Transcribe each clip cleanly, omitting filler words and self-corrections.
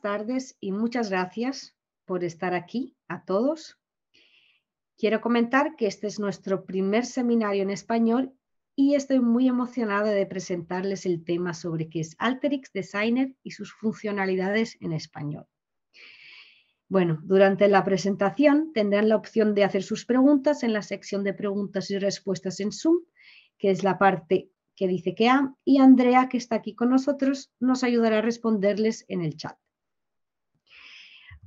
tardes y muchas gracias por estar aquí a todos. Quiero comentar que este es nuestro primer seminario en español y estoy muy emocionada de presentarles el tema sobre qué es Alteryx Designer y sus funcionalidades en español. Bueno, durante la presentación tendrán la opción de hacer sus preguntas en la sección de preguntas y respuestas en Zoom, que es la parte que dice que y Andrea, que está aquí con nosotros, nos ayudará a responderles en el chat.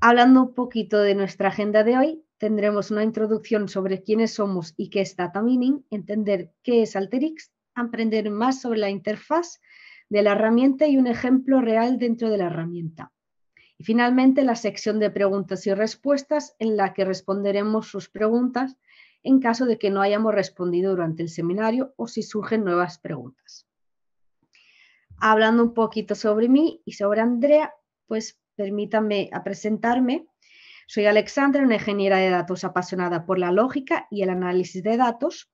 Hablando un poquito de nuestra agenda de hoy, tendremos una introducción sobre quiénes somos y qué es Data Mining, entender qué es Alteryx, aprender más sobre la interfaz de la herramienta y un ejemplo real dentro de la herramienta. Y finalmente la sección de preguntas y respuestas en la que responderemos sus preguntas en caso de que no hayamos respondido durante el seminario o si surgen nuevas preguntas. Hablando un poquito sobre mí y sobre Andrea, pues permítanme presentarme. Soy Alexandra, una ingeniera de datos apasionada por la lógica y el análisis de datos.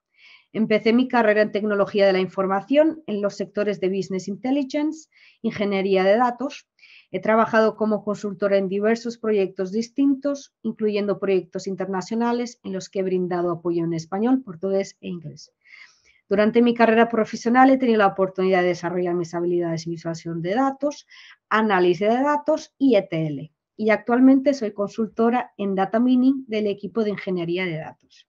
Empecé mi carrera en tecnología de la información en los sectores de Business Intelligence, ingeniería de datos. He trabajado como consultora en diversos proyectos distintos, incluyendo proyectos internacionales en los que he brindado apoyo en español, portugués e inglés. Durante mi carrera profesional he tenido la oportunidad de desarrollar mis habilidades en visualización de datos, análisis de datos y ETL. Y actualmente soy consultora en Data Mining del equipo de ingeniería de datos.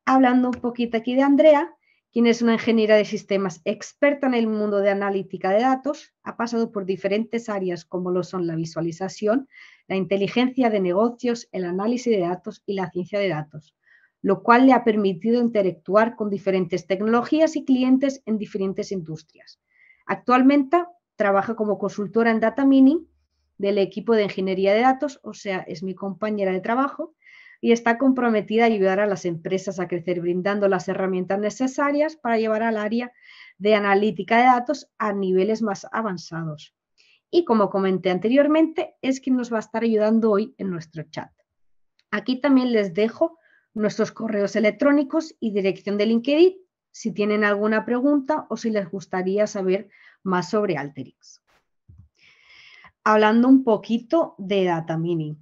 Hablando un poquito aquí de Andrea, quien es una ingeniera de sistemas experta en el mundo de analítica de datos, ha pasado por diferentes áreas como lo son la visualización, la inteligencia de negocios, el análisis de datos y la ciencia de datos, lo cual le ha permitido interactuar con diferentes tecnologías y clientes en diferentes industrias. Actualmente trabaja como consultora en Data Mining del equipo de ingeniería de datos, o sea, es mi compañera de trabajo, y está comprometida a ayudar a las empresas a crecer brindando las herramientas necesarias para llevar al área de analítica de datos a niveles más avanzados. Y como comenté anteriormente, es quien nos va a estar ayudando hoy en nuestro chat. Aquí también les dejo nuestros correos electrónicos y dirección de LinkedIn si tienen alguna pregunta o si les gustaría saber más sobre Alteryx. Hablando un poquito de Data Mining.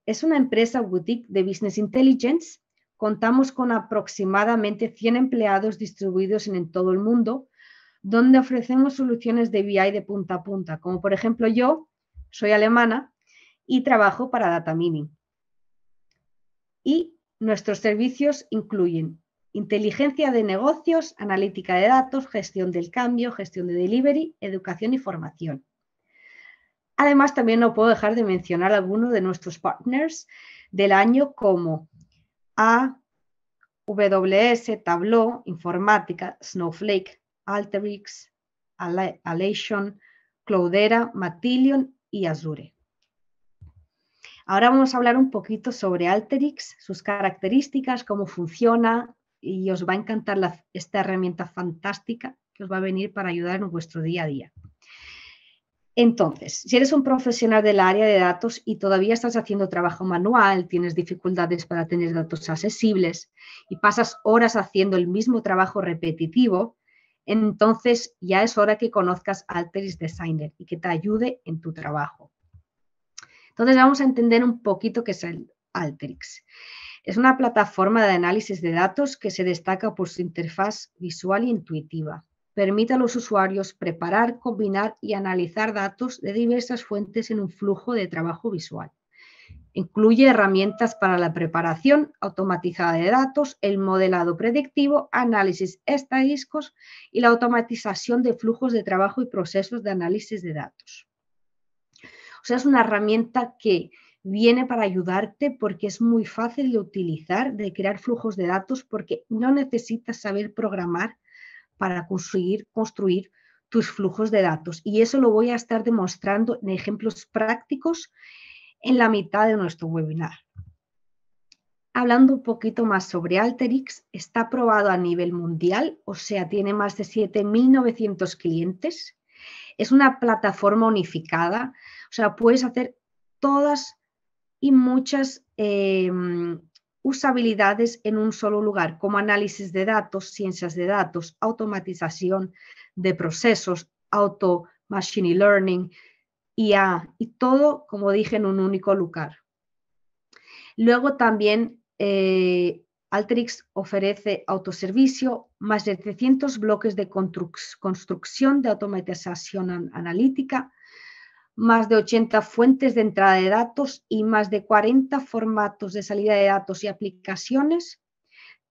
Es una empresa boutique de Business Intelligence. Contamos con aproximadamente 100 empleados distribuidos en todo el mundo, donde ofrecemos soluciones de BI de punta a punta, como por ejemplo yo soy alemana y trabajo para Data Mining. Y nuestros servicios incluyen inteligencia de negocios, analítica de datos, gestión del cambio, gestión de delivery, educación y formación. Además, también no puedo dejar de mencionar algunos de nuestros partners del año como AWS, Tableau, Informática, Snowflake, Alteryx, Alation, Cloudera, Matillion y Azure. Ahora vamos a hablar un poquito sobre Alteryx, sus características, cómo funciona y os va a encantar esta herramienta fantástica que os va a venir para ayudar en vuestro día a día. Entonces, si eres un profesional del área de datos y todavía estás haciendo trabajo manual, tienes dificultades para tener datos accesibles y pasas horas haciendo el mismo trabajo repetitivo, entonces ya es hora que conozcas Alteryx Designer y que te ayude en tu trabajo. Entonces vamos a entender un poquito qué es el Alteryx. Es una plataforma de análisis de datos que se destaca por su interfaz visual e intuitiva. Permite a los usuarios preparar, combinar y analizar datos de diversas fuentes en un flujo de trabajo visual. Incluye herramientas para la preparación automatizada de datos, el modelado predictivo, análisis estadísticos y la automatización de flujos de trabajo y procesos de análisis de datos. O sea, es una herramienta que viene para ayudarte porque es muy fácil de utilizar, de crear flujos de datos, porque no necesitas saber programar para construir tus flujos de datos. Y eso lo voy a estar demostrando en ejemplos prácticos en la mitad de nuestro webinar. Hablando un poquito más sobre Alteryx, está aprobado a nivel mundial, o sea, tiene más de 7.900 clientes. Es una plataforma unificada, o sea, puedes hacer todas y muchas usabilidades en un solo lugar, como análisis de datos, ciencias de datos, automatización de procesos, machine learning, IA, y todo, como dije, en un único lugar. Luego también Alteryx ofrece autoservicio, más de 300 bloques de construcción de automatización analítica, más de 80 fuentes de entrada de datos y más de 40 formatos de salida de datos y aplicaciones.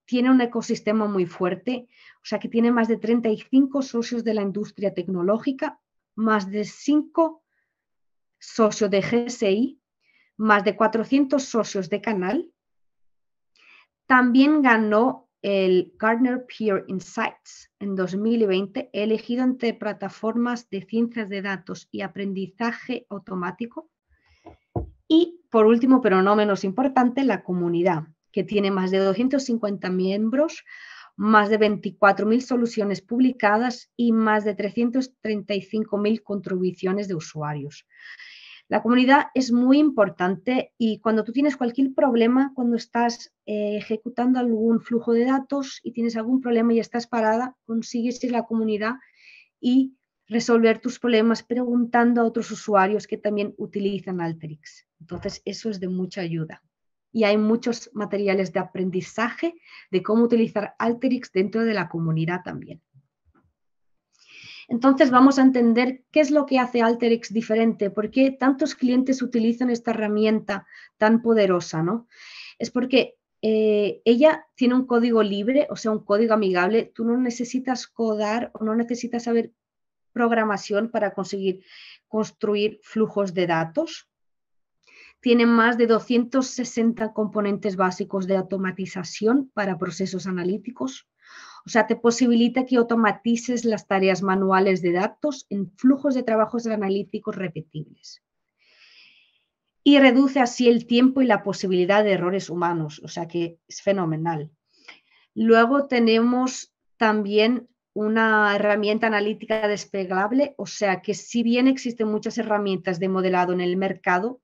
Tiene un ecosistema muy fuerte, o sea que tiene más de 35 socios de la industria tecnológica, más de 5 socios de GSI, más de 400 socios de canal. También ganó el Gartner Peer Insights en 2020, elegido entre plataformas de ciencias de datos y aprendizaje automático. Y por último, pero no menos importante, la comunidad, que tiene más de 250 miembros, más de 24.000 soluciones publicadas y más de 335.000 contribuciones de usuarios. La comunidad es muy importante y cuando tú tienes cualquier problema, cuando estás ejecutando algún flujo de datos y tienes algún problema y estás parada, consigues ir a la comunidad y resolver tus problemas preguntando a otros usuarios que también utilizan Alteryx. Entonces, eso es de mucha ayuda. Y hay muchos materiales de aprendizaje de cómo utilizar Alteryx dentro de la comunidad también. Entonces vamos a entender qué es lo que hace Alteryx diferente, por qué tantos clientes utilizan esta herramienta tan poderosa, ¿no? Es porque ella tiene un código libre, o sea, un código amigable. Tú no necesitas codar o no necesitas saber programación para conseguir construir flujos de datos. Tiene más de 260 componentes básicos de automatización para procesos analíticos. O sea, te posibilita que automatices las tareas manuales de datos en flujos de trabajos analíticos repetibles. Y reduce así el tiempo y la posibilidad de errores humanos, o sea que es fenomenal. Luego tenemos también una herramienta analítica desplegable, o sea que si bien existen muchas herramientas de modelado en el mercado,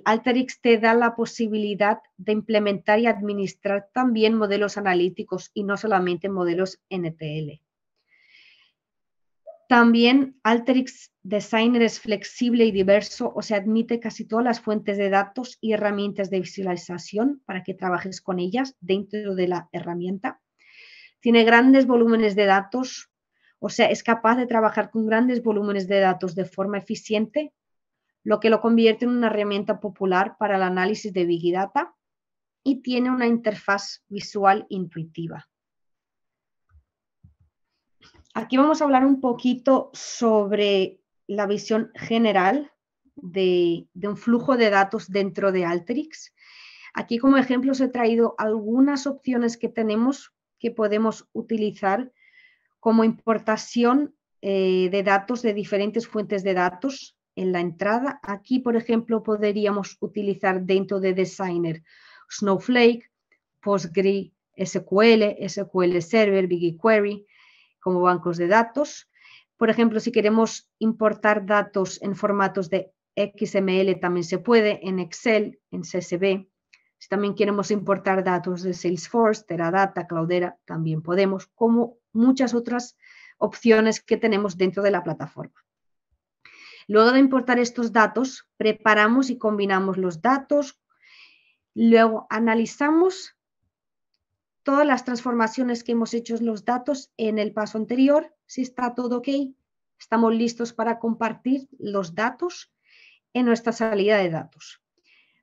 Alteryx te da la posibilidad de implementar y administrar también modelos analíticos y no solamente modelos NTL. También Alteryx Designer es flexible y diverso, o sea, admite casi todas las fuentes de datos y herramientas de visualización para que trabajes con ellas dentro de la herramienta. Tiene grandes volúmenes de datos, o sea, es capaz de trabajar con grandes volúmenes de datos de forma eficiente, lo que lo convierte en una herramienta popular para el análisis de Big Data y tiene una interfaz visual intuitiva. Aquí vamos a hablar un poquito sobre la visión general de un flujo de datos dentro de Alteryx. Aquí como ejemplos he traído algunas opciones que tenemos que podemos utilizar como importación de datos de diferentes fuentes de datos en la entrada. Aquí, por ejemplo, podríamos utilizar dentro de Designer Snowflake, PostgreSQL, SQL Server, BigQuery como bancos de datos. Por ejemplo, si queremos importar datos en formatos de XML también se puede, en Excel, en CSV. Si también queremos importar datos de Salesforce, Teradata, Cloudera, también podemos, como muchas otras opciones que tenemos dentro de la plataforma. Luego de importar estos datos, preparamos y combinamos los datos. Luego analizamos todas las transformaciones que hemos hecho en los datos en el paso anterior. Si está todo ok, estamos listos para compartir los datos en nuestra salida de datos.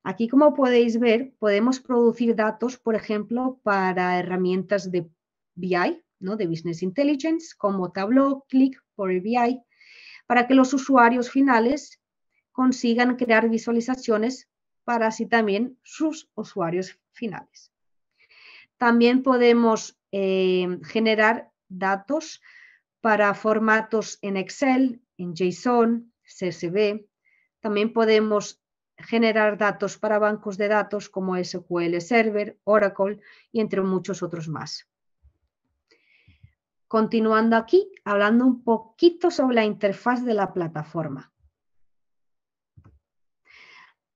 Aquí, como podéis ver, podemos producir datos, por ejemplo, para herramientas de BI, ¿no? De Business Intelligence, como Tableau, Qlik, Power BI, para que los usuarios finales consigan crear visualizaciones para así también sus usuarios finales. También podemos generar datos para formatos en Excel, en JSON, CSV. También podemos generar datos para bancos de datos como SQL Server, Oracle y entre muchos otros más. Continuando aquí, hablando un poquito sobre la interfaz de la plataforma.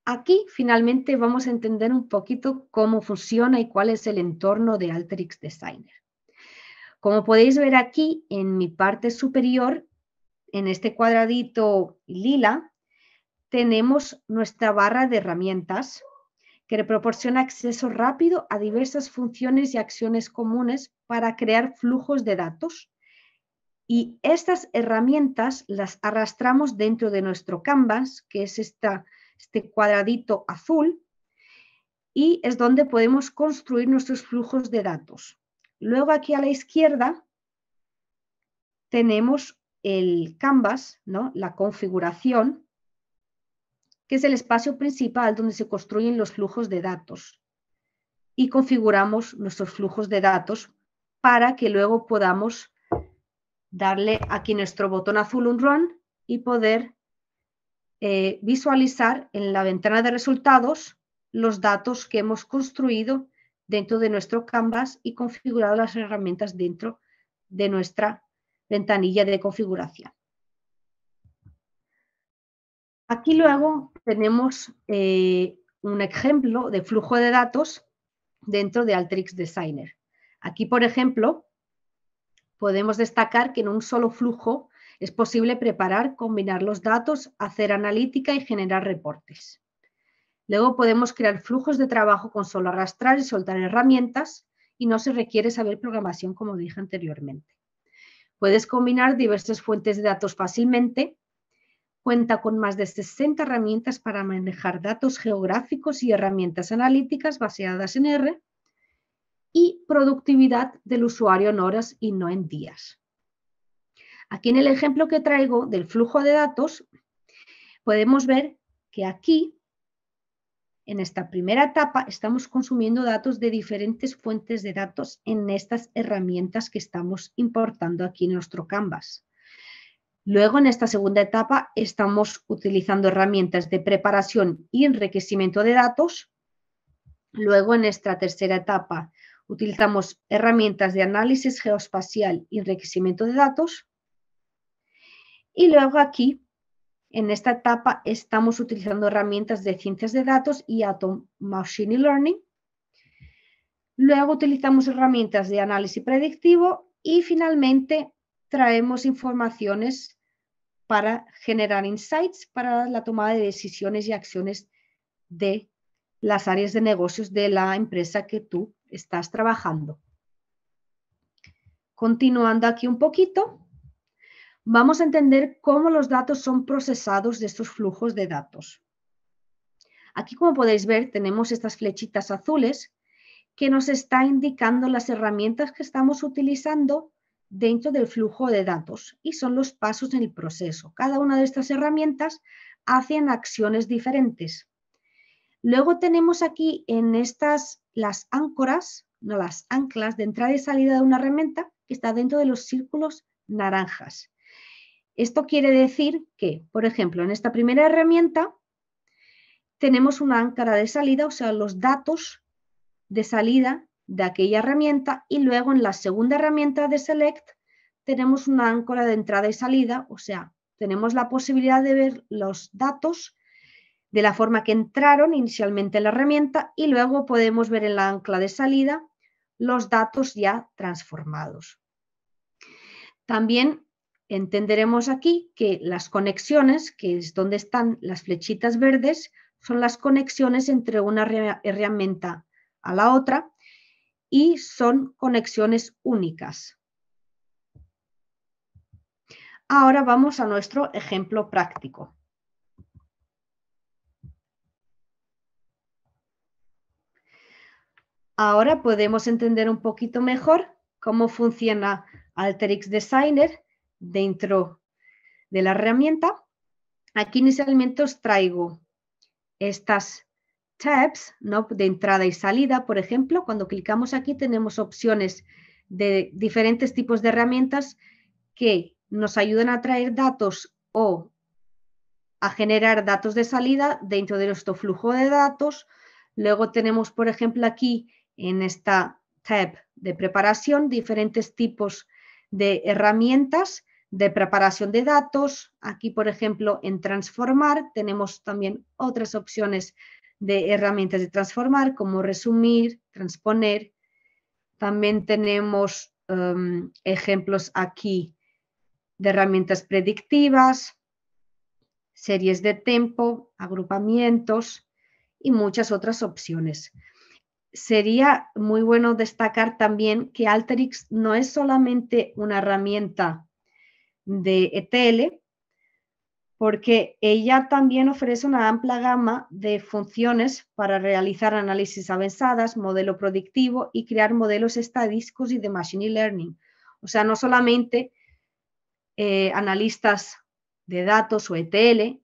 Aquí finalmente vamos a entender un poquito cómo funciona y cuál es el entorno de Alteryx Designer. Como podéis ver aquí, en mi parte superior, en este cuadradito lila, tenemos nuestra barra de herramientas que le proporciona acceso rápido a diversas funciones y acciones comunes para crear flujos de datos. Y estas herramientas las arrastramos dentro de nuestro Canvas, que es este cuadradito azul, y es donde podemos construir nuestros flujos de datos. Luego aquí a la izquierda tenemos el Canvas, ¿no? La configuración, que es el espacio principal donde se construyen los flujos de datos. Y configuramos nuestros flujos de datos para que luego podamos darle aquí nuestro botón azul un run y poder visualizar en la ventana de resultados los datos que hemos construido dentro de nuestro Canvas y configurado las herramientas dentro de nuestra ventanilla de configuración. Aquí luego tenemos un ejemplo de flujo de datos dentro de Alteryx Designer. Aquí, por ejemplo, podemos destacar que en un solo flujo es posible preparar, combinar los datos, hacer analítica y generar reportes. Luego podemos crear flujos de trabajo con solo arrastrar y soltar herramientas y no se requiere saber programación, como dije anteriormente. Puedes combinar diversas fuentes de datos fácilmente. Cuenta con más de 60 herramientas para manejar datos geográficos y herramientas analíticas basadas en R y productividad del usuario en horas y no en días. Aquí en el ejemplo que traigo del flujo de datos, podemos ver que aquí, en esta primera etapa, estamos consumiendo datos de diferentes fuentes de datos en estas herramientas que estamos importando aquí en nuestro Canvas. Luego, en esta segunda etapa, estamos utilizando herramientas de preparación y enriquecimiento de datos. Luego, en esta tercera etapa, utilizamos herramientas de análisis geoespacial y enriquecimiento de datos. Y luego aquí, en esta etapa, estamos utilizando herramientas de ciencias de datos y Machine Learning. Luego utilizamos herramientas de análisis predictivo y finalmente traemos informaciones para generar insights para la toma de decisiones y acciones de las áreas de negocios de la empresa que tú estás trabajando. Continuando aquí un poquito, vamos a entender cómo los datos son procesados de estos flujos de datos. Aquí, como podéis ver, tenemos estas flechitas azules que nos está indicando las herramientas que estamos utilizando dentro del flujo de datos y son los pasos en el proceso. Cada una de estas herramientas hacen acciones diferentes. Luego tenemos aquí en estas las áncoras, no las anclas de entrada y salida de una herramienta que está dentro de los círculos naranjas. Esto quiere decir que, por ejemplo, en esta primera herramienta tenemos una ancla de salida, o sea, los datos de salida de aquella herramienta, y luego en la segunda herramienta de Select tenemos una ancla de entrada y salida, o sea, tenemos la posibilidad de ver los datos de la forma que entraron inicialmente en la herramienta y luego podemos ver en la ancla de salida los datos ya transformados. También entenderemos aquí que las conexiones, que es donde están las flechitas verdes, son las conexiones entre una herramienta a la otra y son conexiones únicas. Ahora vamos a nuestro ejemplo práctico. Ahora podemos entender un poquito mejor cómo funciona Alteryx Designer dentro de la herramienta. Aquí inicialmente os traigo estas tabs, ¿no?, de entrada y salida. Por ejemplo, cuando clicamos aquí tenemos opciones de diferentes tipos de herramientas que nos ayudan a traer datos o a generar datos de salida dentro de nuestro flujo de datos. Luego tenemos, por ejemplo, aquí en esta tab de preparación diferentes tipos de herramientas de preparación de datos. Aquí, por ejemplo, en transformar tenemos también otras opciones de herramientas de transformar como resumir, transponer. También tenemos ejemplos aquí de herramientas predictivas, series de tempo, agrupamientos y muchas otras opciones. Sería muy bueno destacar también que Alteryx no es solamente una herramienta de ETL, porque ella también ofrece una amplia gama de funciones para realizar análisis avanzadas, modelo predictivo y crear modelos estadísticos y de machine learning. O sea, no solamente analistas de datos o ETL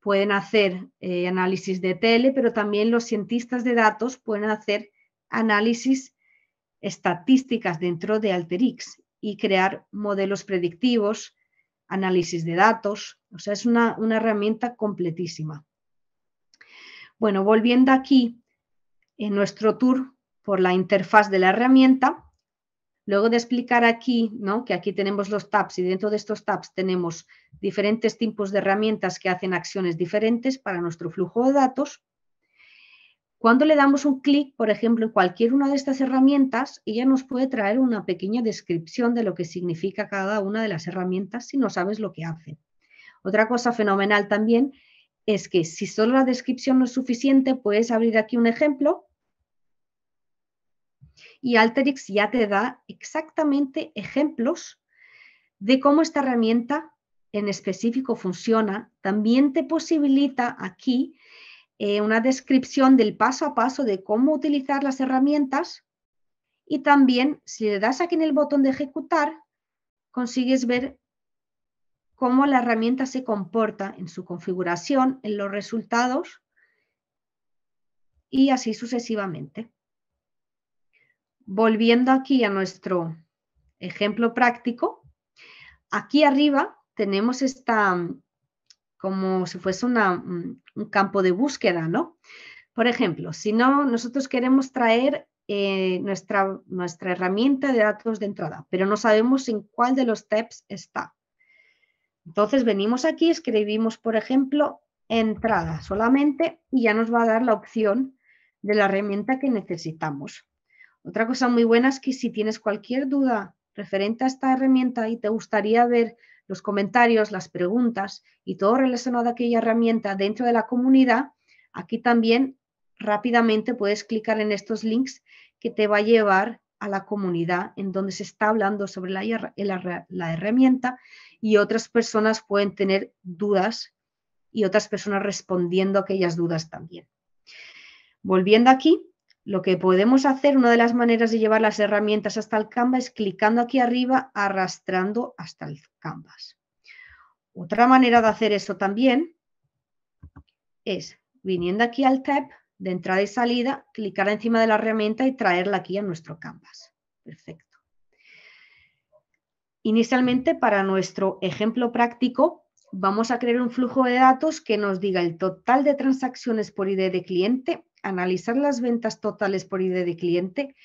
pueden hacer análisis de ETL, pero también los cientistas de datos pueden hacer análisis estadísticas dentro de Alteryx y crear modelos predictivos, análisis de datos. O sea, es una herramienta completísima. Bueno, volviendo aquí en nuestro tour por la interfaz de la herramienta, luego de explicar aquí, ¿no?, que aquí tenemos los tabs y dentro de estos tabs tenemos diferentes tipos de herramientas que hacen acciones diferentes para nuestro flujo de datos. Cuando le damos un clic, por ejemplo, en cualquier una de estas herramientas, ella nos puede traer una pequeña descripción de lo que significa cada una de las herramientas si no sabes lo que hacen. Otra cosa fenomenal también es que si solo la descripción no es suficiente, puedes abrir aquí un ejemplo y Alteryx ya te da exactamente ejemplos de cómo esta herramienta en específico funciona. También te posibilita aquí una descripción del paso a paso de cómo utilizar las herramientas y también si le das aquí en el botón de ejecutar, consigues ver cómo la herramienta se comporta en su configuración, en los resultados y así sucesivamente. Volviendo aquí a nuestro ejemplo práctico, aquí arriba tenemos como si fuese un campo de búsqueda, ¿no? Por ejemplo, si nosotros queremos traer nuestra herramienta de datos de entrada, pero no sabemos en cuál de los tabs está. Entonces venimos aquí, escribimos, por ejemplo, entrada solamente y ya nos va a dar la opción de la herramienta que necesitamos. Otra cosa muy buena es que si tienes cualquier duda referente a esta herramienta y te gustaría ver los comentarios, las preguntas y todo relacionado a aquella herramienta dentro de la comunidad, aquí también rápidamente puedes clicar en estos links que te va a llevar a la comunidad en donde se está hablando sobre la herramienta y otras personas pueden tener dudas y otras personas respondiendo a aquellas dudas también. Volviendo aquí, lo que podemos hacer, una de las maneras de llevar las herramientas hasta el Canvas es clicando aquí arriba, arrastrando hasta el Canvas. Otra manera de hacer eso también es viniendo aquí al tab de entrada y salida, clicar encima de la herramienta y traerla aquí a nuestro Canvas. Perfecto. Inicialmente, para nuestro ejemplo práctico, vamos a crear un flujo de datos que nos diga el total de transacciones por ID de cliente, analizar las ventas totales por ID de cliente,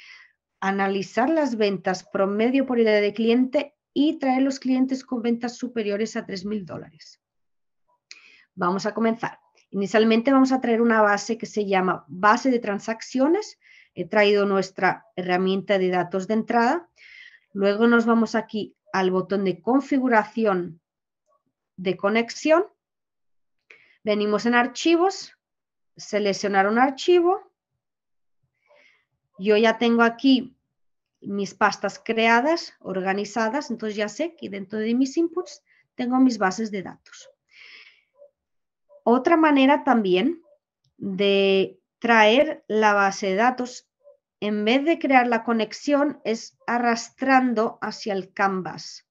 analizar las ventas promedio por ID de cliente y traer los clientes con ventas superiores a $3.000. Vamos a comenzar. Inicialmente vamos a traer una base que se llama base de transacciones. He traído nuestra herramienta de datos de entrada. Luego nos vamos aquí al botón de configuración de conexión. Venimos en archivos, seleccionar un archivo. Yo ya tengo aquí mis pastas creadas, organizadas, entonces ya sé que dentro de mis inputs tengo mis bases de datos. Otra manera también de traer la base de datos, en vez de crear la conexión, es arrastrando hacia el Canvas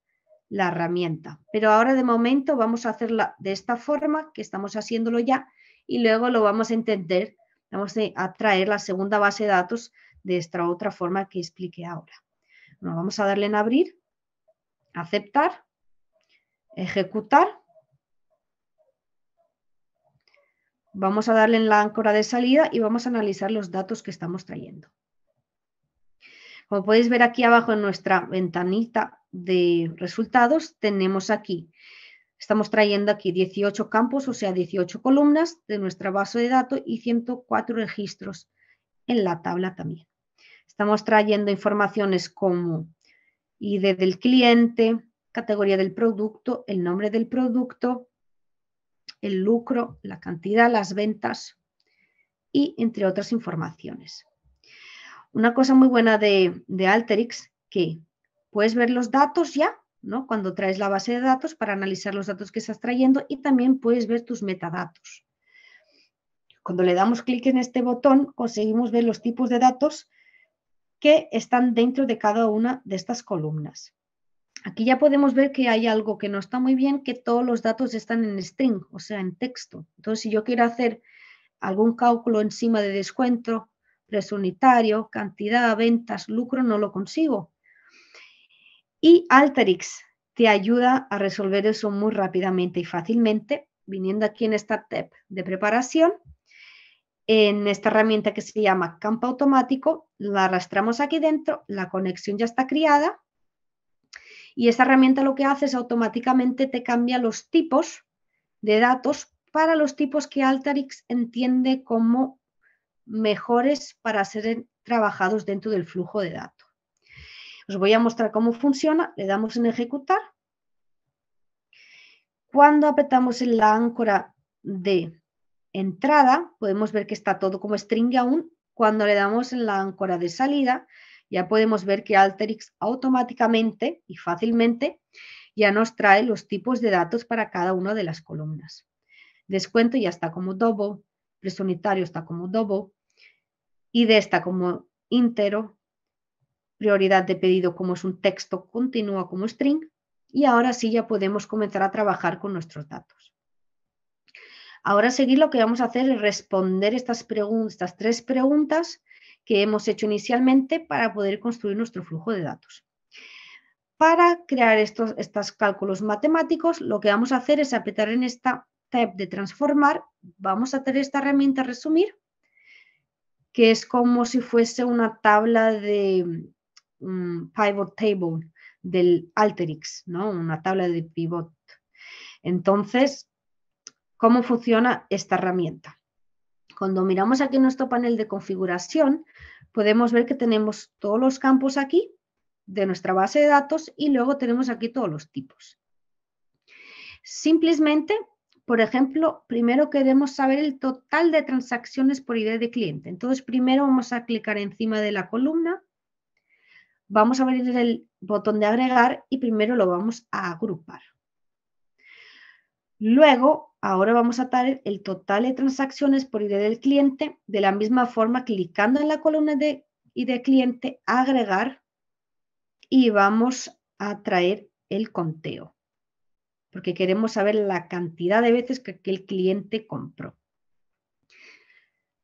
la herramienta. Pero ahora de momento vamos a hacerla de esta forma, que estamos haciéndolo ya, y luego lo vamos a entender, vamos a traer la segunda base de datos de esta otra forma que expliqué ahora. Bueno, vamos a darle en abrir, aceptar, ejecutar. Vamos a darle en la áncora de salida y vamos a analizar los datos que estamos trayendo. Como podéis ver aquí abajo en nuestra ventanita de resultados, tenemos aquí, estamos trayendo aquí 18 campos, o sea, 18 columnas de nuestra base de datos y 104 registros en la tabla también. Estamos trayendo informaciones como ID del cliente, categoría del producto, el nombre del producto, el lucro, la cantidad, las ventas y entre otras informaciones. Una cosa muy buena de Alteryx que puedes ver los datos ya, ¿no? Cuando traes la base de datos para analizar los datos que estás trayendo y también puedes ver tus metadatos. Cuando le damos clic en este botón conseguimos ver los tipos de datos que están dentro de cada una de estas columnas. Aquí ya podemos ver que hay algo que no está muy bien, que todos los datos están en string, o sea, en texto. Entonces, si yo quiero hacer algún cálculo encima de descuento, precio unitario, cantidad, ventas, lucro, no lo consigo. Y Alteryx te ayuda a resolver eso muy rápidamente y fácilmente, viniendo aquí en esta tab de preparación, en esta herramienta que se llama campo automático, la arrastramos aquí dentro, la conexión ya está creada y esta herramienta lo que hace es automáticamente te cambia los tipos de datos para los tipos que Alteryx entiende como mejores para ser trabajados dentro del flujo de datos. Os voy a mostrar cómo funciona, le damos en ejecutar. Cuando apretamos en la áncora de entrada, podemos ver que está todo como string aún. Cuando le damos en la áncora de salida, ya podemos ver que Alteryx automáticamente y fácilmente ya nos trae los tipos de datos para cada una de las columnas. Descuento ya está como double, precio unitario está como double, ID está como íntegro, prioridad de pedido como es un texto continúa como string y ahora sí ya podemos comenzar a trabajar con nuestros datos. Ahora seguir lo que vamos a hacer es responder estas tres preguntas que hemos hecho inicialmente para poder construir nuestro flujo de datos. Para crear estos cálculos matemáticos, lo que vamos a hacer es apretar en esta tab de transformar, vamos a tener esta herramienta resumir, que es como si fuese una tabla de pivot table del Alteryx, ¿no? Una tabla de pivot. Entonces, ¿cómo funciona esta herramienta? Cuando miramos aquí en nuestro panel de configuración, podemos ver que tenemos todos los campos aquí de nuestra base de datos y luego tenemos aquí todos los tipos. Simplemente, por ejemplo, primero queremos saber el total de transacciones por ID de cliente. Entonces, primero vamos a clicar encima de la columna, vamos a abrir el botón de agregar y primero lo vamos a agrupar. Luego, ahora vamos a dar el total de transacciones por ID del cliente, de la misma forma clicando en la columna de ID cliente, agregar y vamos a traer el conteo, porque queremos saber la cantidad de veces que el cliente compró.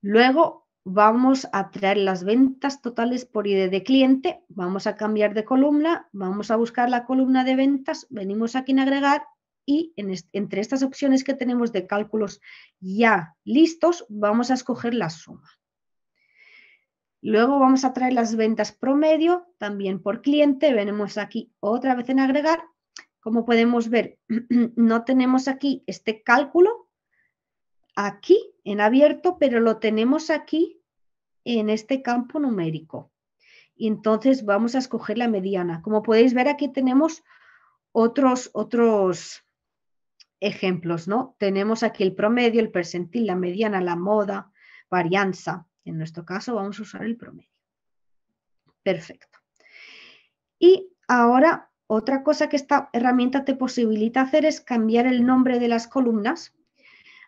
Luego vamos a traer las ventas totales por ID de cliente, vamos a cambiar de columna, vamos a buscar la columna de ventas, venimos aquí en agregar y entre estas opciones que tenemos de cálculos ya listos, vamos a escoger la suma. Luego vamos a traer las ventas promedio, también por cliente, venimos aquí otra vez en agregar. Como podemos ver, no tenemos aquí este cálculo, aquí en abierto, pero lo tenemos aquí en este campo numérico. Y entonces vamos a escoger la mediana. Como podéis ver, aquí tenemos otros ejemplos, ¿no? Tenemos aquí el promedio, el percentil, la mediana, la moda, varianza. En nuestro caso vamos a usar el promedio. Perfecto. Y ahora otra cosa que esta herramienta te posibilita hacer es cambiar el nombre de las columnas.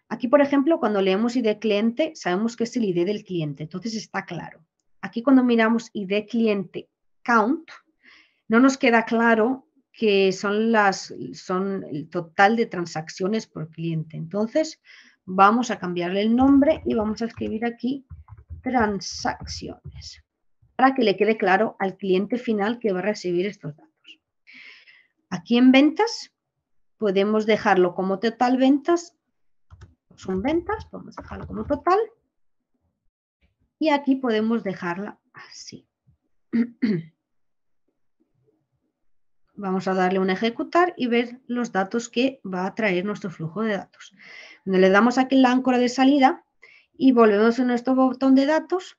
Aquí, por ejemplo, cuando leemos ID cliente, sabemos que es el ID del cliente, entonces está claro. Aquí cuando miramos ID cliente count, no nos queda claro que son el total de transacciones por cliente. Entonces, vamos a cambiarle el nombre y vamos a escribir aquí transacciones, para que le quede claro al cliente final que va a recibir estos datos. Aquí en ventas, podemos dejarlo como total ventas, son ventas, podemos dejarlo como total, y aquí podemos dejarla así. Vamos a darle un ejecutar y ver los datos que va a traer nuestro flujo de datos. Cuando le damos aquí en la áncora de salida y volvemos a nuestro botón de datos,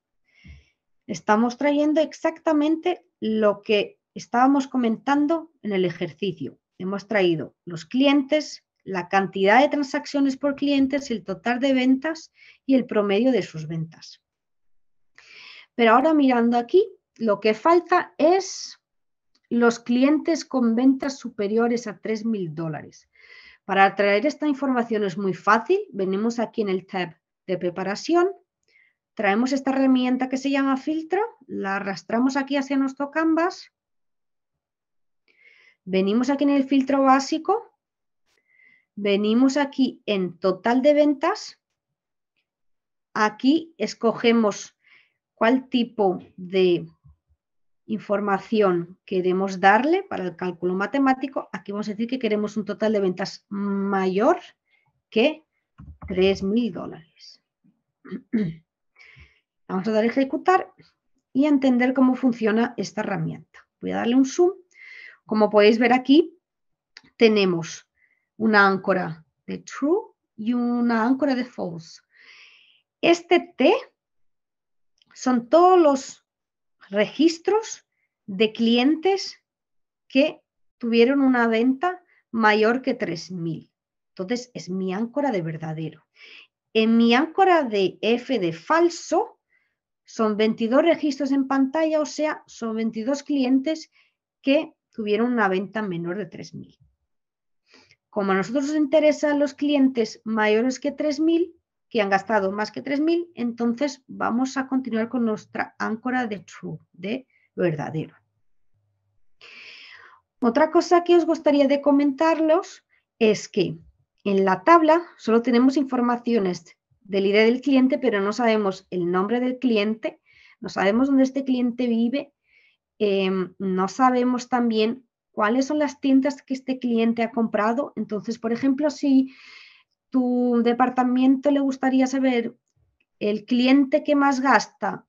estamos trayendo exactamente lo que estábamos comentando en el ejercicio. hemos traído los clientes, la cantidad de transacciones por clientes, el total de ventas y el promedio de sus ventas. Pero ahora mirando aquí, lo que falta es los clientes con ventas superiores a $3.000. Para traer esta información es muy fácil. Venimos aquí en el tab de preparación, traemos esta herramienta que se llama filtro, la arrastramos aquí hacia nuestro canvas, venimos aquí en el filtro básico, venimos aquí en total de ventas, aquí escogemos cuál tipo de información queremos darle para el cálculo matemático. Aquí vamos a decir que queremos un total de ventas mayor que $3.000. Vamos a dar a ejecutar y a entender cómo funciona esta herramienta. Voy a darle un zoom. Como podéis ver aquí, tenemos una áncora de true y una áncora de false. Este T son todos los registros de clientes que tuvieron una venta mayor que 3.000. Entonces, es mi áncora de verdadero. En mi áncora de F de falso, son 22 registros en pantalla, o sea, son 22 clientes que tuvieron una venta menor de 3.000. Como a nosotros nos interesan los clientes mayores que 3.000, que han gastado más que 3.000, entonces vamos a continuar con nuestra áncora de true, de verdadero. Otra cosa que os gustaría de comentarlos es que en la tabla solo tenemos informaciones del ID del cliente, pero no sabemos el nombre del cliente, no sabemos dónde este cliente vive, no sabemos también cuáles son las tiendas que este cliente ha comprado. Entonces, por ejemplo, si tu departamento le gustaría saber el cliente que más gasta,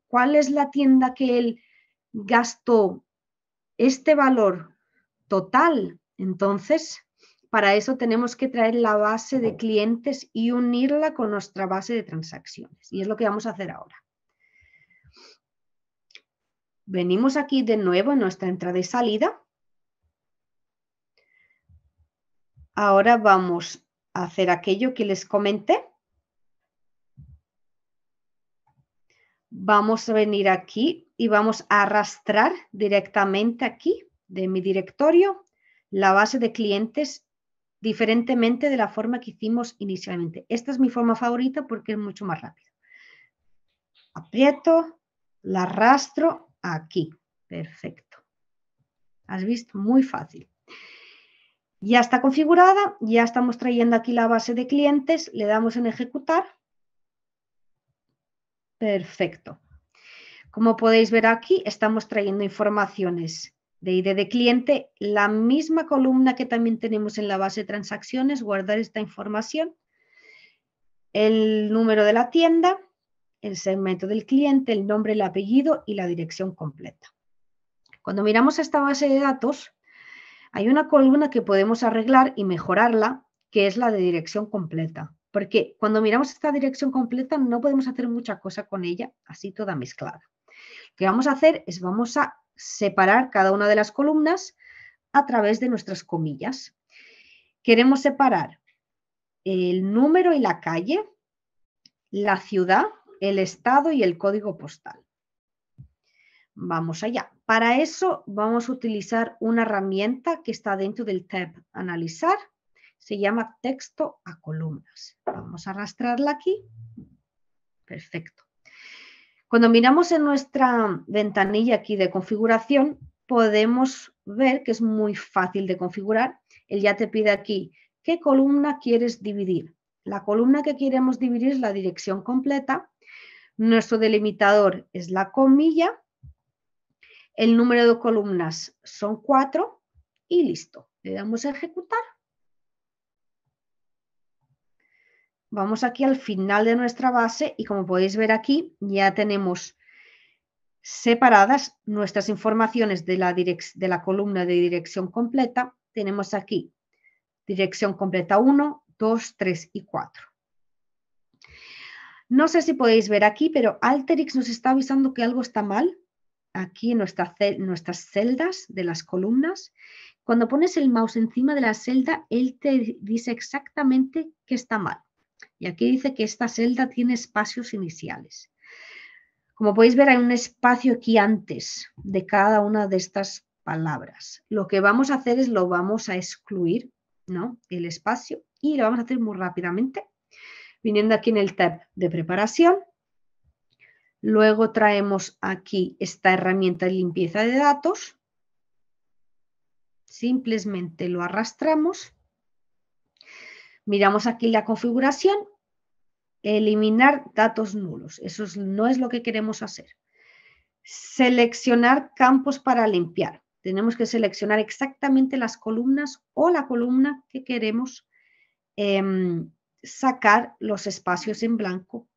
cuál es la tienda que él gastó este valor total, entonces para eso tenemos que traer la base de clientes y unirla con nuestra base de transacciones. Y es lo que vamos a hacer ahora. Venimos aquí de nuevo en nuestra entrada y salida. Ahora vamos a hacer aquello que les comenté. Vamos a venir aquí y vamos a arrastrar directamente aquí de mi directorio la base de clientes diferentemente de la forma que hicimos inicialmente. Esta es mi forma favorita porque es mucho más rápido. Aprieto, la arrastro aquí. Perfecto. ¿Has visto? Muy fácil. Ya está configurada, ya estamos trayendo aquí la base de clientes, le damos en ejecutar. Perfecto. Como podéis ver aquí, estamos trayendo informaciones de ID de cliente, la misma columna que también tenemos en la base de transacciones, guardar esta información, el número de la tienda, el segmento del cliente, el nombre, el apellido y la dirección completa. Cuando miramos esta base de datos, hay una columna que podemos arreglar y mejorarla, que es la de dirección completa. Porque cuando miramos esta dirección completa no podemos hacer mucha cosa con ella, así toda mezclada. Lo que vamos a hacer es vamos a separar cada una de las columnas a través de nuestras comillas. Queremos separar el número y la calle, la ciudad, el estado y el código postal. Vamos allá. Para eso vamos a utilizar una herramienta que está dentro del tab Analizar. Se llama Texto a columnas. Vamos a arrastrarla aquí. Perfecto. Cuando miramos en nuestra ventanilla aquí de configuración, podemos ver que es muy fácil de configurar. Él ya te pide aquí qué columna quieres dividir. La columna que queremos dividir es la dirección completa. Nuestro delimitador es la comilla. El número de columnas son 4 y listo. Le damos a ejecutar. Vamos aquí al final de nuestra base y como podéis ver aquí ya tenemos separadas nuestras informaciones de la columna de dirección completa. Tenemos aquí dirección completa 1, 2, 3 y 4. No sé si podéis ver aquí, pero Alteryx nos está avisando que algo está mal. aquí en nuestras celdas de las columnas. Cuando pones el mouse encima de la celda, él te dice exactamente qué está mal. Y aquí dice que esta celda tiene espacios iniciales. Como podéis ver, hay un espacio aquí antes de cada una de estas palabras. Lo que vamos a hacer es lo vamos a excluir, ¿no? El espacio, y lo vamos a hacer muy rápidamente, viniendo aquí en el tab de preparación. Luego traemos aquí esta herramienta de limpieza de datos. Simplemente lo arrastramos. Miramos aquí la configuración. Eliminar datos nulos. Eso no es lo que queremos hacer. Seleccionar campos para limpiar. Tenemos que seleccionar exactamente las columnas o la columna que queremos sacar los espacios en blanco.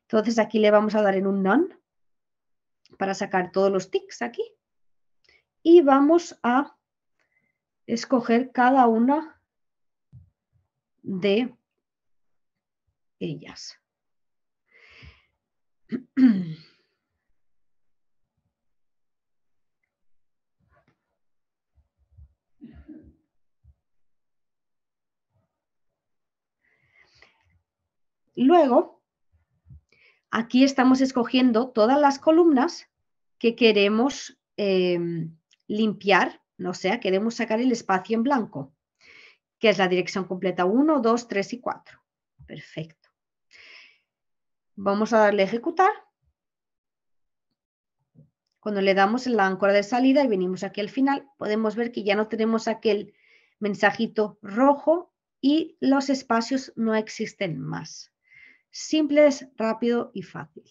Entonces aquí le vamos a dar en un None para sacar todos los tics aquí. Y vamos a escoger cada una de ellas. Luego, aquí estamos escogiendo todas las columnas que queremos limpiar, o sea, queremos sacar el espacio en blanco, que es la dirección completa 1, 2, 3 y 4. Perfecto. Vamos a darle a ejecutar. Cuando le damos en la áncora de salida y venimos aquí al final, podemos ver que ya no tenemos aquel mensajito rojo y los espacios no existen más. Simple, rápido y fácil.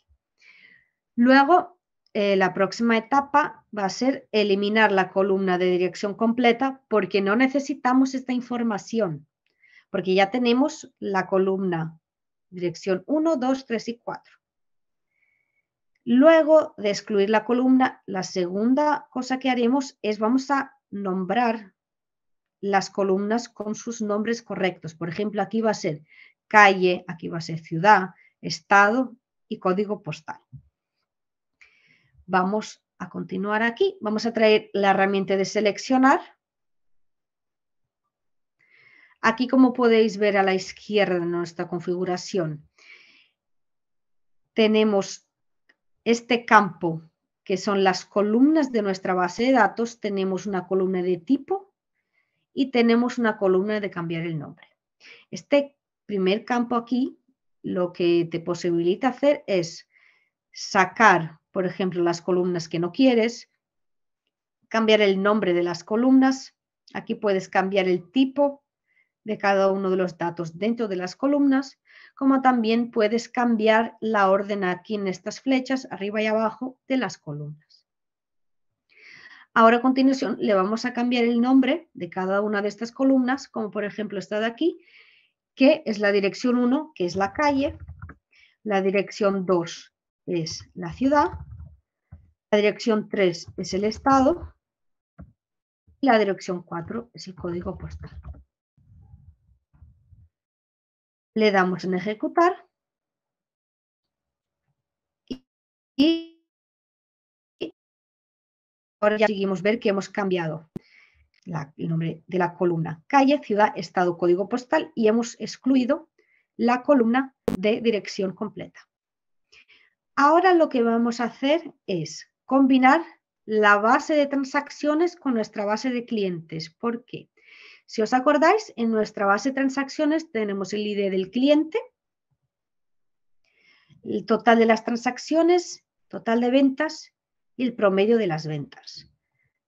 Luego, la próxima etapa va a ser eliminar la columna de dirección completa porque no necesitamos esta información, porque ya tenemos la columna dirección 1, 2, 3 y 4. Luego de excluir la columna, la segunda cosa que haremos es vamos a nombrar las columnas con sus nombres correctos. Por ejemplo, aquí va a ser calle, aquí va a ser ciudad, estado y código postal. Vamos a continuar aquí. Vamos a traer la herramienta de seleccionar. Aquí, como podéis ver a la izquierda de nuestra configuración, tenemos este campo, que son las columnas de nuestra base de datos. Tenemos una columna de tipo y tenemos una columna de cambiar el nombre. Este primer campo aquí, lo que te posibilita hacer es sacar, por ejemplo, las columnas que no quieres, cambiar el nombre de las columnas. Aquí puedes cambiar el tipo de cada uno de los datos dentro de las columnas, como también puedes cambiar la orden aquí en estas flechas, arriba y abajo, de las columnas. Ahora a continuación le vamos a cambiar el nombre de cada una de estas columnas, como por ejemplo esta de aquí, que es la dirección 1, que es la calle, la dirección 2 es la ciudad, la dirección 3 es el estado, y la dirección 4 es el código postal. Le damos en ejecutar y ahora ya seguimos ver que hemos cambiado el nombre de la columna calle, ciudad, estado, código postal y hemos excluido la columna de dirección completa. Ahora lo que vamos a hacer es combinar la base de transacciones con nuestra base de clientes. ¿Por qué? Si os acordáis, en nuestra base de transacciones tenemos el ID del cliente, el total de las transacciones, total de ventas y el promedio de las ventas.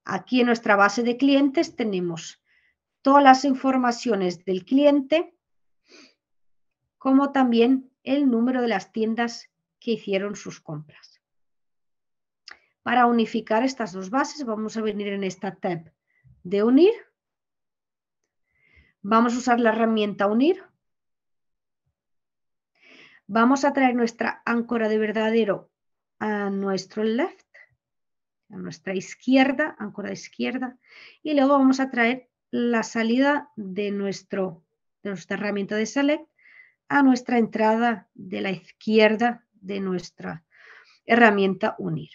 Aquí en nuestra base de clientes tenemos todas las informaciones del cliente, como también el número de las tiendas que hicieron sus compras. Para unificar estas dos bases vamos a venir en esta tab de unir. Vamos a usar la herramienta unir. Vamos a traer nuestra áncora de verdadero a nuestro left, a nuestra izquierda, áncora izquierda, y luego vamos a traer la salida de nuestra herramienta de select a nuestra entrada de la izquierda de nuestra herramienta unir.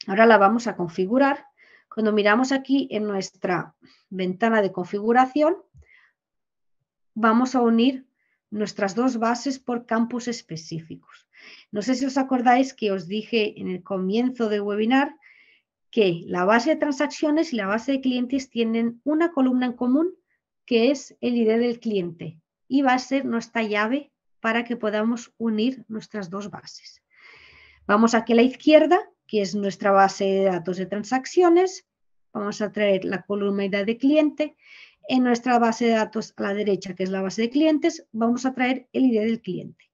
Ahora la vamos a configurar. Cuando miramos aquí en nuestra ventana de configuración, vamos a unir nuestras dos bases por campos específicos. No sé si os acordáis que os dije en el comienzo del webinar que la base de transacciones y la base de clientes tienen una columna en común, que es el ID del cliente, y va a ser nuestra llave para que podamos unir nuestras dos bases. Vamos aquí a la izquierda, que es nuestra base de datos de transacciones. Vamos a traer la columna ID de cliente. En nuestra base de datos a la derecha, que es la base de clientes, vamos a traer el ID del cliente.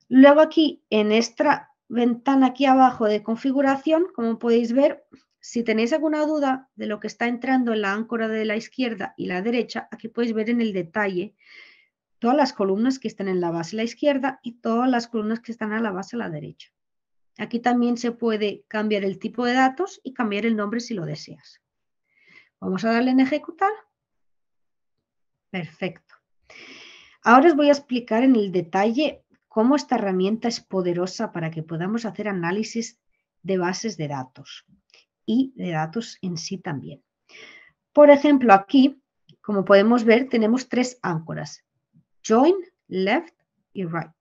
Luego aquí, en esta ventana aquí abajo de configuración, como podéis ver, si tenéis alguna duda de lo que está entrando en la áncora de la izquierda y la derecha, aquí podéis ver en el detalle todas las columnas que están en la base a la izquierda y todas las columnas que están a la base a la derecha. Aquí también se puede cambiar el tipo de datos y cambiar el nombre si lo deseas. Vamos a darle en ejecutar. Perfecto. Ahora os voy a explicar en el detalle cómo esta herramienta es poderosa para que podamos hacer análisis de bases de datos y de datos en sí también. Por ejemplo, aquí, como podemos ver, tenemos tres áncoras: join, left y right.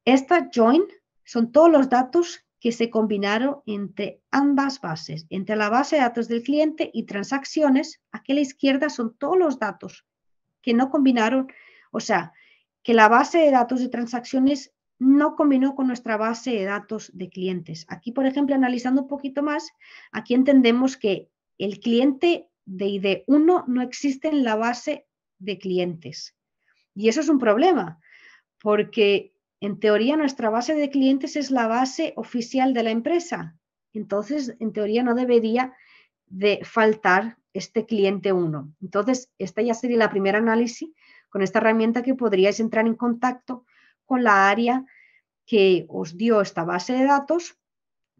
Esta join son todos los datos que se combinaron entre ambas bases, entre la base de datos del cliente y transacciones. Aquí a la izquierda son todos los datos que no combinaron, o sea, que la base de datos de transacciones no combinó con nuestra base de datos de clientes. Aquí, por ejemplo, analizando un poquito más, aquí entendemos que el cliente de ID1 no existe en la base de clientes. Y eso es un problema, porque en teoría nuestra base de clientes es la base oficial de la empresa. Entonces, en teoría no debería de faltar este cliente 1. Entonces, esta ya sería la primera análisis con esta herramienta, que podríais entrar en contacto con la área que os dio esta base de datos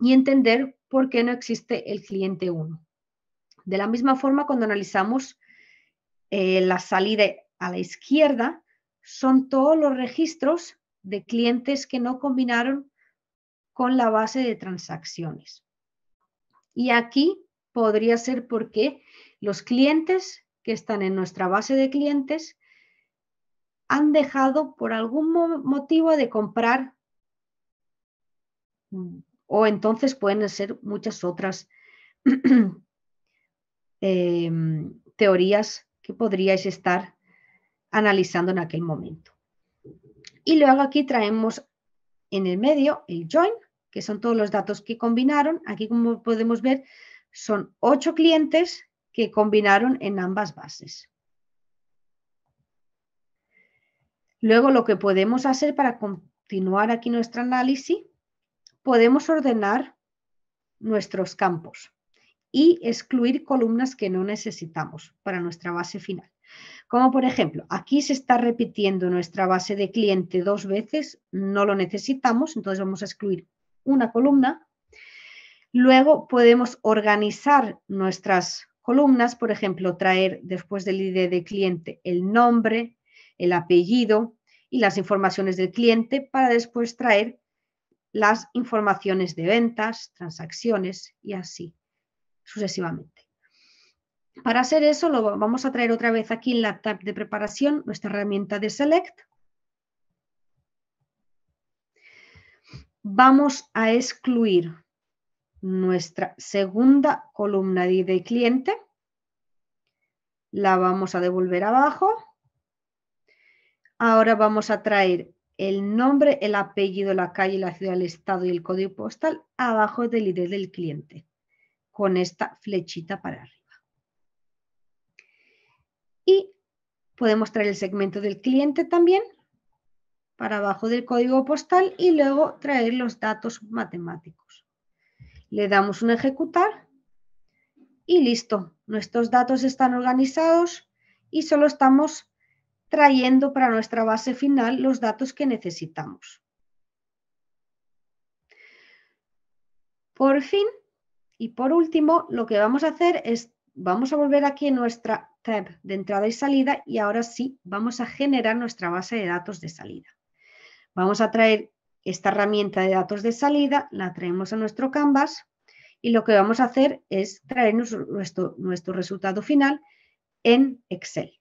y entender por qué no existe el cliente 1. De la misma forma, cuando analizamos la salida a la izquierda, son todos los registros de clientes que no combinaron con la base de transacciones. Y aquí podría ser porque los clientes que están en nuestra base de clientes han dejado por algún motivo de comprar, o entonces pueden ser muchas otras teorías que podríais estar analizando en aquel momento. Y luego aquí traemos en el medio el join, que son todos los datos que combinaron. Aquí, como podemos ver, son 8 clientes que combinaron en ambas bases. Luego, lo que podemos hacer para continuar aquí nuestro análisis, podemos ordenar nuestros campos y excluir columnas que no necesitamos para nuestra base final. Como por ejemplo, aquí se está repitiendo nuestra base de cliente 2 veces, no lo necesitamos, entonces vamos a excluir una columna. Luego podemos organizar nuestras columnas, por ejemplo, traer después del ID de cliente el nombre, el apellido y las informaciones del cliente, para después traer las informaciones de ventas, transacciones y así sucesivamente. Para hacer eso, lo vamos a traer otra vez aquí en la tab de preparación, nuestra herramienta de Select. Vamos a excluir nuestra segunda columna de ID cliente. La vamos a devolver abajo. Ahora vamos a traer el nombre, el apellido, la calle, la ciudad, el estado y el código postal abajo del ID del cliente, con esta flechita para arriba. Y podemos traer el segmento del cliente también para abajo del código postal y luego traer los datos matemáticos. Le damos un ejecutar y listo. Nuestros datos están organizados y solo estamos trayendo para nuestra base final los datos que necesitamos. Por fin y por último, lo que vamos a hacer es, vamos a volver aquí en nuestra tab de entrada y salida y ahora sí vamos a generar nuestra base de datos de salida. Vamos a traer esta herramienta de datos de salida, la traemos a nuestro Canvas y lo que vamos a hacer es traer nuestro resultado final en Excel.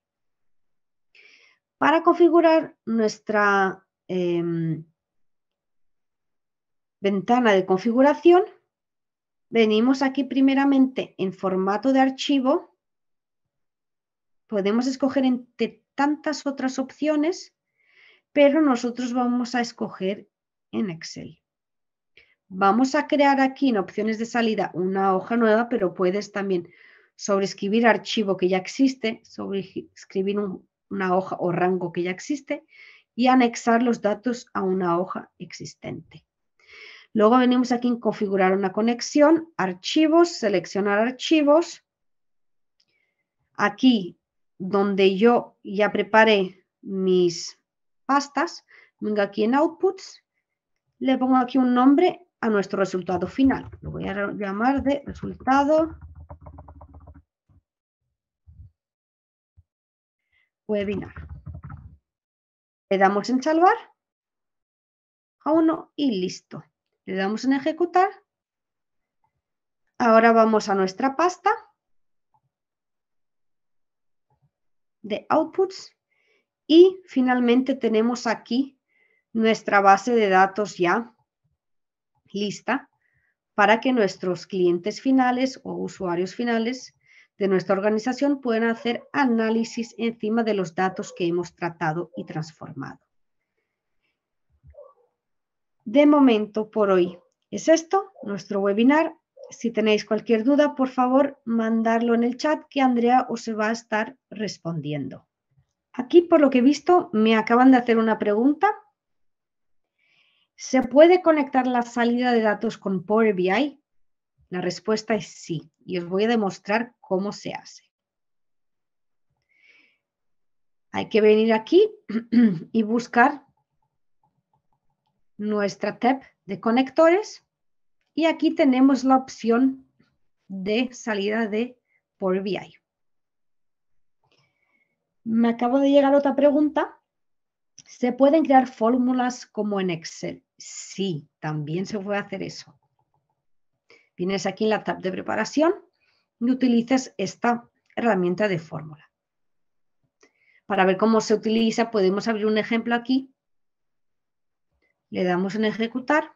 Para configurar nuestra ventana de configuración, venimos aquí primeramente en formato de archivo. Podemos escoger entre tantas otras opciones, pero nosotros vamos a escoger en Excel. Vamos a crear aquí en opciones de salida una hoja nueva, pero puedes también sobreescribir archivo que ya existe, sobreescribir una hoja o rango que ya existe y anexar los datos a una hoja existente. Luego venimos aquí en configurar una conexión, archivos, seleccionar archivos. Aquí donde yo ya preparé mis pastas, vengo aquí en Outputs, le pongo aquí un nombre a nuestro resultado final. Lo voy a llamar de resultado webinar. Le damos en salvar a uno y listo. Le damos en ejecutar. Ahora vamos a nuestra pasta de outputs y finalmente tenemos aquí nuestra base de datos ya lista para que nuestros clientes finales o usuarios finales de nuestra organización puedan hacer análisis encima de los datos que hemos tratado y transformado. De momento, por hoy, es esto, nuestro webinar. Si tenéis cualquier duda, por favor, mandarlo en el chat que Andrea os va a estar respondiendo. Aquí, por lo que he visto, me acaban de hacer una pregunta. ¿Se puede conectar la salida de datos con Power BI? La respuesta es sí, y os voy a demostrar cómo se hace. Hay que venir aquí y buscar nuestra tab de conectores y aquí tenemos la opción de salida de Power BI. Me acabo de llegar otra pregunta. ¿Se pueden crear fórmulas como en Excel? Sí, también se puede hacer eso. Vienes aquí en la tab de preparación y utilizas esta herramienta de fórmula. Para ver cómo se utiliza, podemos abrir un ejemplo aquí. Le damos en ejecutar.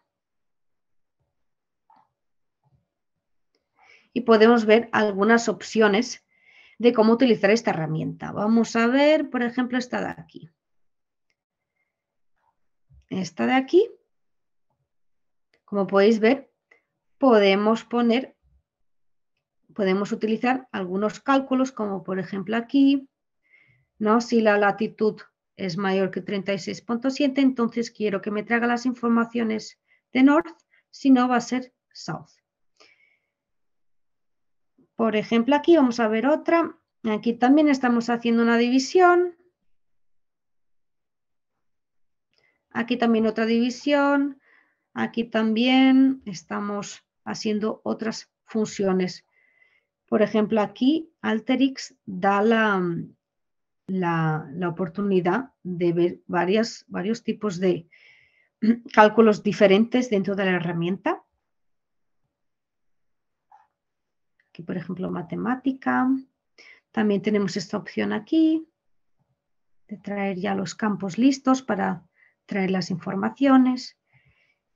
Y podemos ver algunas opciones de cómo utilizar esta herramienta. Vamos a ver, por ejemplo, esta de aquí. Esta de aquí. Como podéis ver, podemos utilizar algunos cálculos, como por ejemplo aquí, ¿no? Si la latitud es mayor que 36.7, entonces quiero que me traiga las informaciones de North, si no va a ser South. Por ejemplo, aquí vamos a ver otra. Aquí también estamos haciendo una división. Aquí también otra división. Aquí también estamos haciendo otras funciones. Por ejemplo, aquí Alteryx da la oportunidad de ver varios tipos de cálculos diferentes dentro de la herramienta. Aquí, por ejemplo, matemática. También tenemos esta opción aquí de traer ya los campos listos para traer las informaciones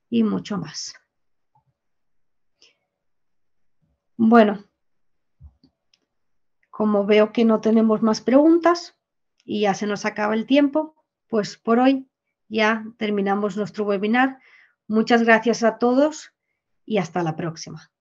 y mucho más. Bueno, como veo que no tenemos más preguntas y ya se nos acaba el tiempo, pues por hoy ya terminamos nuestro webinar. Muchas gracias a todos y hasta la próxima.